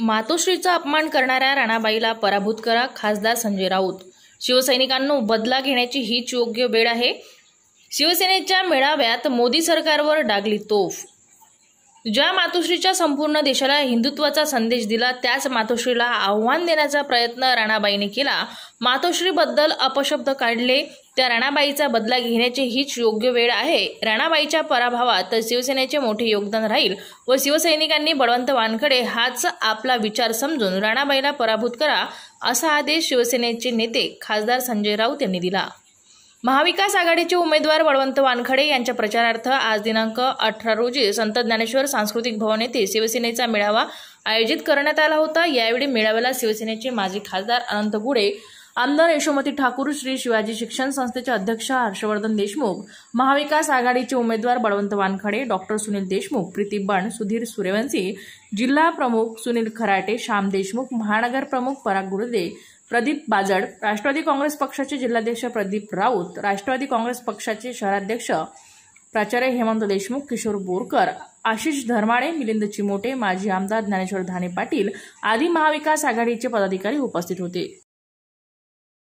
मातोश्रीचा अपमान करणाऱ्या राणाबाईला पराभूत करा, खासदार संजय राऊत। शिवसैनिकांनो, बदला घेण्याची हीच योग्य वेळ आहे। शिवसेनेच्या मेळाव्यात मोदी सरकारवर डागली तोफ। ज्या मातोश्रीच्या संपूर्ण देशाला हिंदुत्वाचा संदेश दिला, त्याच मातोश्रीला आव्हान देण्याचा प्रयत्न राणाबाईने केला। मातोश्रीबद्दल अपशब्द काढले, त्या राणाबाईचा बदला घेण्याची हीच योग्य वेळ आहे। राणाबाईच्या पराभवात शिवसेनेचे मोठे योगदान राहील व शिवसैनिकांनी बळवंत वानखडे हाच आपला विचार समजून राणाबाईला पराभूत करा, असा आदेश शिवसेनेचे नेते खासदार संजय राऊत यांनी दिला। महाविकास आघाडीचे उमेदवार बळवंत वानखडे यांच्या प्रचारार्थ आज दिनांक 18 रोजी संत ज्ञानेश्वर सांस्कृतिक भवन येथे शिवसेनेचा मेळावा आयोजित करण्यात आला होता। यावेळी मेळाव्याला शिवसेनेचे माजी खासदार अनंत गुडे, आमदार यशोमती ठाकूर, श्री शिवाजी शिक्षण संस्थेचे अध्यक्ष हर्षवर्धन देशमुख, महाविकास आघाडीचे उमेदवार बळवंत वानखडे, डॉक्टर सुनील देशमुख, प्रीती बन, सुधीर सूर्यवंशी, जिल्हा प्रमुख सुनील खराटे, श्याम देशमुख, महानगर प्रमुख पराग गुरुदे, प्रदीप बाजड, राष्ट्रवादी काँग्रेस पक्षाचे जिल्हाध्यक्ष प्रदीप राऊत, राष्ट्रवादी काँग्रेस पक्षाचे शहराध्यक्ष प्राचार्य हेमंत देशमुख, किशोर बोरकर, आशिष धर्माळे, मिलिंद चिमोटे, माजी आमदार ज्ञानेश्वर धाने पाटील आदी महाविकास आघाडीचे पदाधिकारी उपस्थित होते।